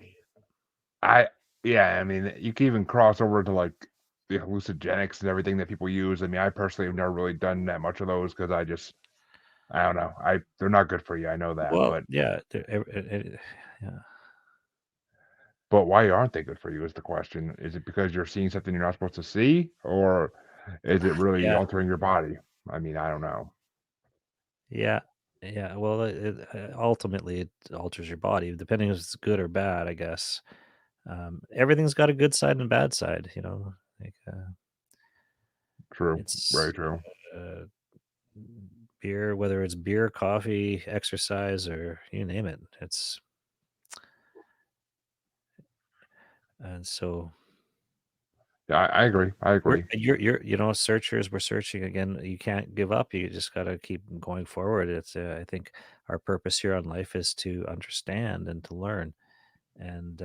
I yeah, I mean, you can even cross over to like the hallucinogenics and everything that people use. I mean, I personally have never really done that much of those because I don't know. They're not good for you. I know that, Well, yeah, yeah. but why aren't they good for you is the question. Is it because you're seeing something you're not supposed to see, or is it really Yeah, altering your body? I mean, I don't know. yeah, yeah. Well, ultimately, it alters your body, depending if it's good or bad, I guess. Everything's got a good side and bad side, like True, it's very true. uh, beer, whether it's beer, coffee, exercise, or you name it. And so Yeah, I agree. I agree. you're searchers. We're searching again. You can't give up. You just got to keep going forward. I think our purpose here on life is to understand and to learn and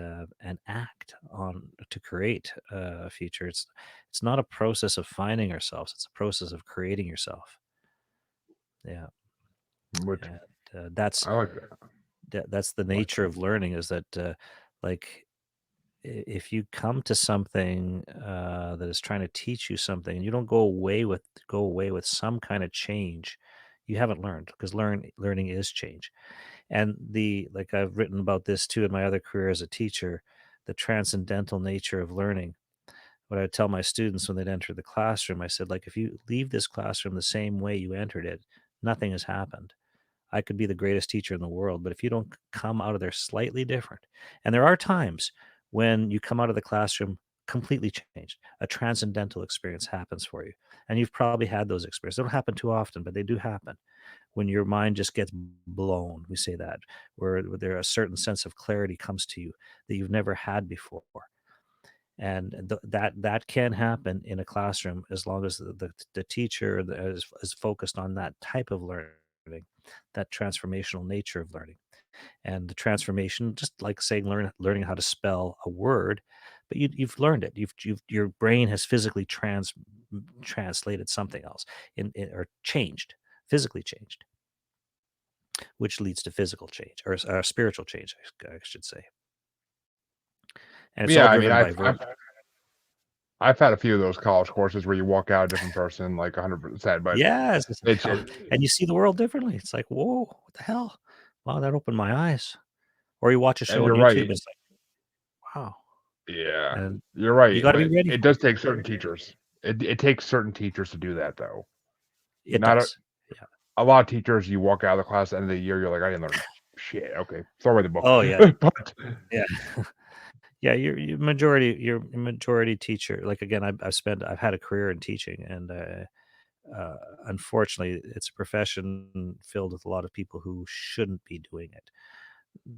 act on to create a future. It's not a process of finding ourselves. It's a process of creating yourself. Yeah, Which and that's I like that. that's the Like, nature of learning. Is that like if you come to something that is trying to teach you something, and you don't go away with some kind of change, you haven't learned, because learning is change. And the like I've written about this too in my other career as a teacher, the transcendental nature of learning. What I tell my students when they'd enter the classroom, I said, like, if you leave this classroom the same way you entered it, nothing has happened. I could be the greatest teacher in the world, but if you don't come out of there slightly different, and there are times when you come out of the classroom completely changed, a transcendental experience happens for you. And you've probably had those experiences. They don't happen too often, but they do happen when your mind just gets blown. We say that, where there a certain sense of clarity comes to you that you've never had before. and that can happen in a classroom as long as the teacher is focused on that type of learning, that transformational nature of learning. And the transformation, just like saying learning how to spell a word, but you've learned it. Your brain has physically translated something else or changed, physically changed, which leads to physical change or spiritual change, I should say. And it's all Yeah, I mean, driven by verbs. I've had a few of those college courses where you walk out a different person, like 100%, but Yes, it's and you see the world differently. It's like, whoa, what the hell? Wow, that opened my eyes. Or you watch a and show on you're YouTube, and right. it's like, wow, Yeah, and you're you right, got to be but ready it for does it. take certain teachers. It takes certain teachers to do that, though. It Not does. Yeah. a lot of teachers, you walk out of the class at the end of the year, you're like, "I didn't learn shit. Okay, throw away the book." Oh yeah, But yeah. Yeah, you're a majority teacher. Like again, I've had a career in teaching, and uh, unfortunately, it's a profession filled with a lot of people who shouldn't be doing it.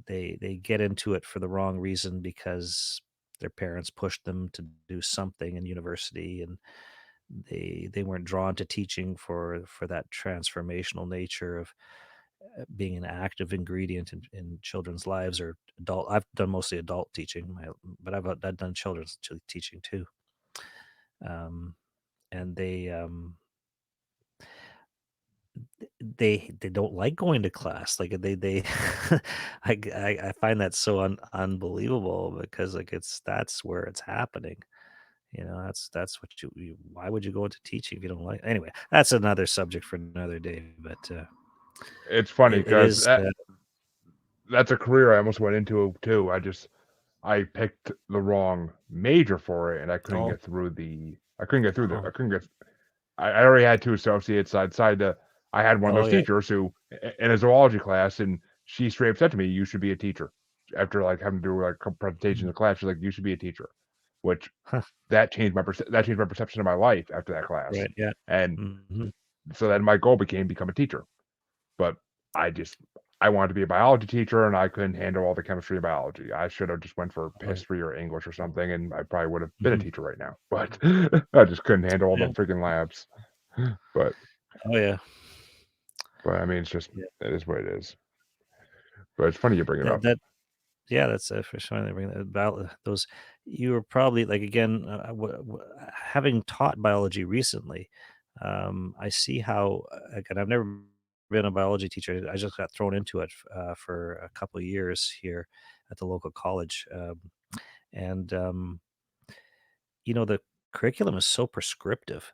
They get into it for the wrong reason because their parents pushed them to do something in university, and they weren't drawn to teaching for that transformational nature of being an active ingredient in children's lives or adult. I've done mostly adult teaching, but I've done children's teaching too. Um, and they don't like going to class. Like they I find that so unbelievable because like that's where it's happening. That's what why would you go into teaching if you don't like? Anyway, that's another subject for another day. But it's funny it because is. that's a career I almost went into too. I picked the wrong major for it, and Oh, I couldn't get through the oh, I couldn't get I already had 2 associates. I had one of oh those yeah. teachers who in a zoology class, and she straight up said to me, "You should be a teacher." After, like, having to do, like, a couple presentations Mm. in class, she's like, "You should be a teacher," which Huh, that changed my perception of my life after that class, right. Yeah. and Hmm. so then my goal become a teacher, but I just I wanted to be a biology teacher, and I couldn't handle all the chemistry and biology. I should have just went for Oh yeah. history or English or something, and I probably would have been a Hmm. teacher right now, but I just couldn't handle all the Yeah. freaking labs, but Oh yeah. I mean, it's just Yeah. it is what it is. But it's funny you bring it That up. that Yeah, that's for sure. They bring that about those. You were probably like again, having taught biology recently. I see how again. I've never been a biology teacher. I just got thrown into it for a couple of years here at the local college, and the curriculum is so prescriptive.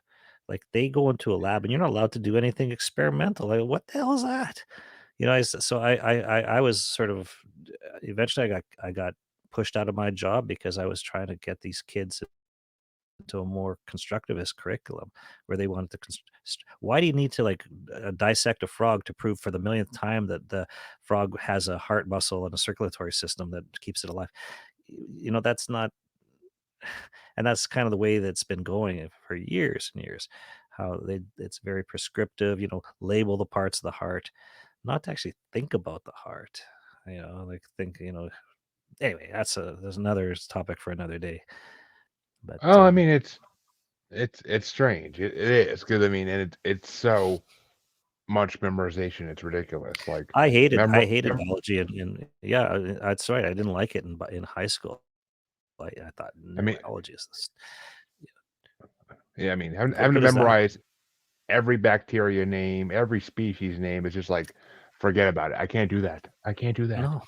Like they go into a lab and you're not allowed to do anything experimental. Like, what the hell is that? So I was sort of eventually I got pushed out of my job because I was trying to get these kids into a more constructivist curriculum where they wanted to why do you need to like dissect a frog to prove for the millionth time that the frog has a heart muscle and a circulatory system that keeps it alive? That's not, and that's kind of the way that's been going for years and years. How it's very prescriptive, label the parts of the heart, not to actually think about the heart. Like think, anyway, there's another topic for another day. But Oh, I mean, it's strange. It is because I mean, and it's so much memorization. It's ridiculous. Like I memor. hated biology, and yeah, that's right. I didn't like it in high school. I thought I mean, biology is this. yeah. I mean, What having to good is that? memorize every bacteria name, every species name is just like forget about it. I can't do that. I can't do that. No,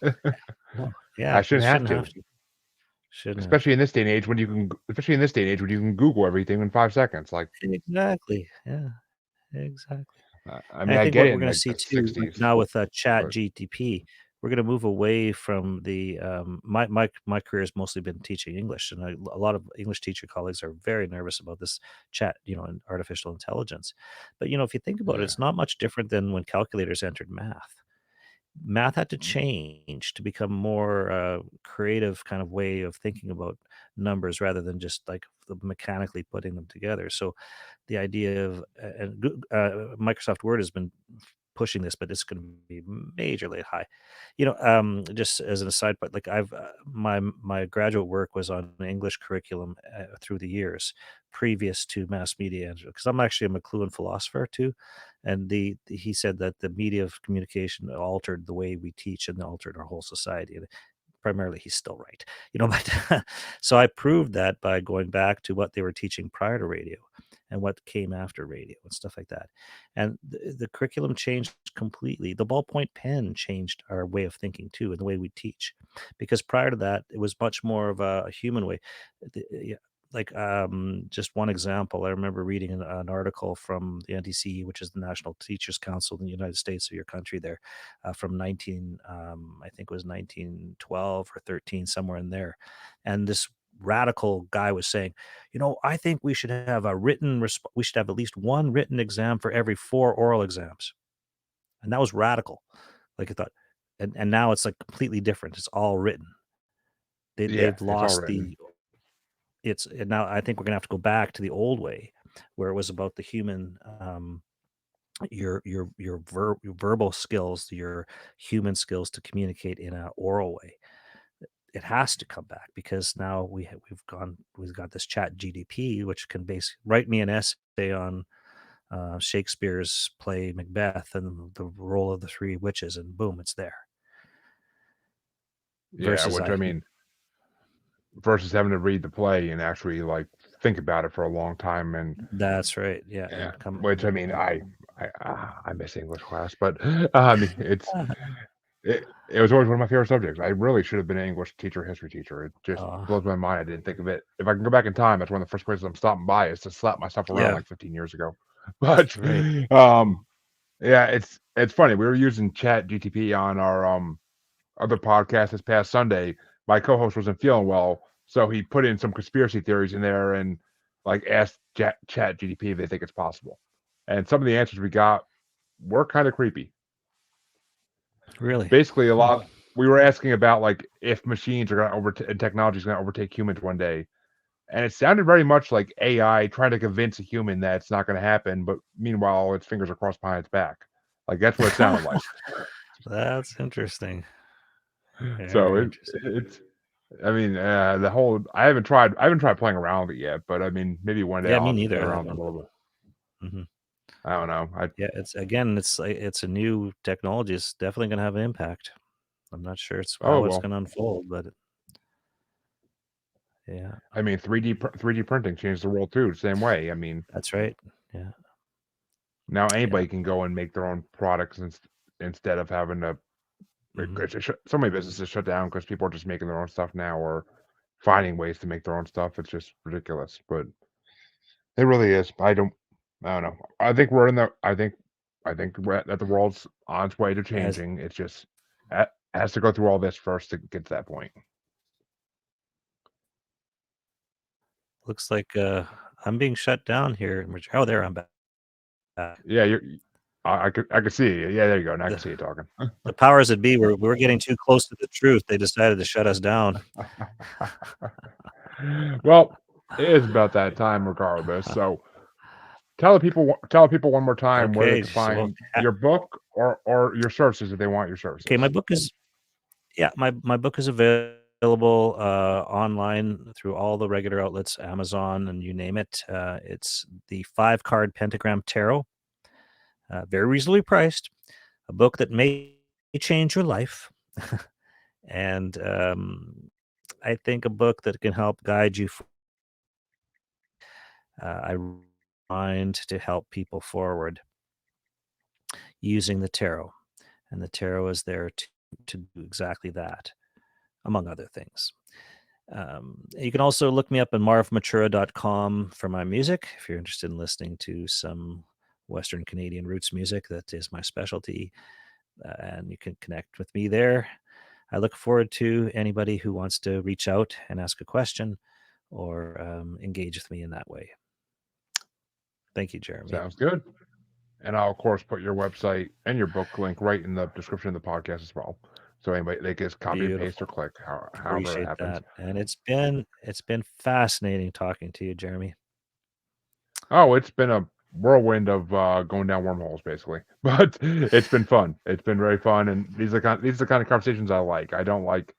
no, I yeah, you shouldn't have shouldn't have to. to. Shouldn't have Especially to. in this day and age especially in this day and age when you can Google everything in 5 seconds. Like, Exactly. Yeah, exactly. I And mean, I I think get what it we're in gonna like see the too, like '60s, now with, Chat but GTP, we're gonna move away from the, my career has mostly been teaching English, and a lot of English teacher colleagues are very nervous about this chat, and artificial intelligence. But, if you think about it, yeah. it's not much different than when calculators entered math had to change to become more creative kind of way of thinking about numbers rather than just like mechanically putting them together. So the idea of Microsoft Word has been pushing this, but it's going to be majorly high. Just as an aside, but like my graduate work was on an English curriculum through the years previous to mass media, because I'm actually a McLuhan philosopher too, and he said that the media of communication altered the way we teach and altered our whole society. And primarily, he's still right, but so I proved that by going back to what they were teaching prior to radio and what came after radio and stuff like that. And the curriculum changed completely. The ballpoint pen changed our way of thinking too, and the way we teach, because prior to that, it was much more of a human way. Yeah, like just one example, I remember reading an article from the NTCE, which is the National Teachers Council in the United States, of your country there, from I think it was 1912 or 13, somewhere in there. And this radical guy was saying, I think we should have we should have at least one written exam for every 4 oral exams. And that was radical. Like I thought, and now it's like completely different. It's all written. Yeah, They've it's all lost written. and now I think we're gonna have to go back to the old way, where it was about the human, your verbal skills, your human skills to communicate in an oral way. It has to come back, because now we've got this chat GDP, which can basically write me an essay on Shakespeare's play Macbeth and the role of the 3 witches, and boom, it's there. Yeah, Versus which I mean, versus having to read the play and actually like think about it for a long time. And that's right, yeah, yeah, and come. which I mean, I miss English class, but it was always one of my favorite subjects. I really should have been an English teacher, history teacher. It just blows my mind. I didn't think of it. If I can go back in time, that's one of the first places I'm stopping by, is to slap myself around Yeah, like 15 years ago. But right. yeah, it's funny. We were using Chat GTP on our other podcast this past Sunday. My co-host wasn't feeling well, so he put in some conspiracy theories in there and like asked Chat GTP if they think it's possible. And some of the answers we got were kind of creepy. Really? Basically, we were asking about like if machines are going to overtake and technology is going to overtake humans one day, and it sounded very much like AI trying to convince a human that it's not going to happen, but meanwhile its fingers are crossed behind its back. Like that's what it sounded like. That's interesting. So Very interesting. it's I mean, the whole I haven't tried playing around with it yet, but I mean, maybe one day Yeah, me I'll have to play neither. I around with it haven't. a little bit. Hmm. I don't know. Yeah, it's a new technology. It's definitely going to have an impact. I'm not sure how it's Well, going to unfold, but yeah, I mean, 3D printing changed the world too, the same way. I mean, that's right. Yeah, now yeah. anybody can go and make their own products instead of having to. Hmm. So many businesses shut down because people are just making their own stuff now, or finding ways to make their own stuff. It's just ridiculous, but it really is. I don't know. I think we're in the. I think that the world's on its way to As changing. It's just has to go through all this first to get to that point. looks like I'm being shut down here. Oh, there I'm back. Yeah, I could see you. Yeah, there you go. Now I can The see you talking. the powers that be were getting too close to the truth. They decided to shut us down. Well, it is about that time, regardless. So tell the people one more time where they Okay, can well, find your book or your services if they want your okay. services. My book is available online through all the regular outlets, Amazon, and you name it. It's the 5-card pentagram tarot, very reasonably priced. A book that may change your life, and I think a book that can help guide you. I mind to help people forward using the tarot, and the tarot is there to do exactly that, among other things. You can also look me up at marvmachura.com for my music if you're interested in listening to some Western Canadian roots music. That is my specialty, and you can connect with me there. I look forward to anybody who wants to reach out and ask a question or engage with me in that way. Thank you, Jeremy. Sounds good. And I'll of course put your website and your book link right in the description of the podcast as well. So anybody they can just copy and paste or Beautiful. click however that Appreciate happens. that. And it's been fascinating talking to you, Jeremy. Oh, it's been a whirlwind of going down wormholes, basically. But it's been fun. It's been very fun, and these are the kind of conversations I like. I don't like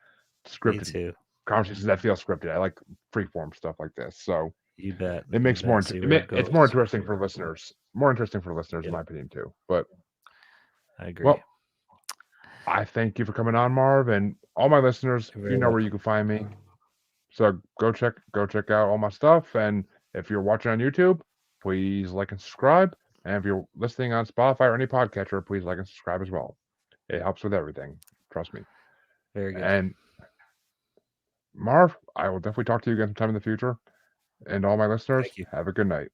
Me scripted too. conversations that feel scripted. I like freeform stuff like this. So You bet. it You makes bet. See where it it's more goes. interesting for listeners. More interesting for listeners, in Yep. my opinion, too. But I agree. well, I thank you for coming on, Marv, and all my listeners. You're You very know where you welcome. can find me. So go check out all my stuff. And if you're watching on YouTube, please like and subscribe. And if you're listening on Spotify or any podcatcher, please like and subscribe as well. It helps with everything. Trust me. Very good. And Marv, I will definitely talk to you again sometime in the future. And all my listeners, Thank you. have a good night.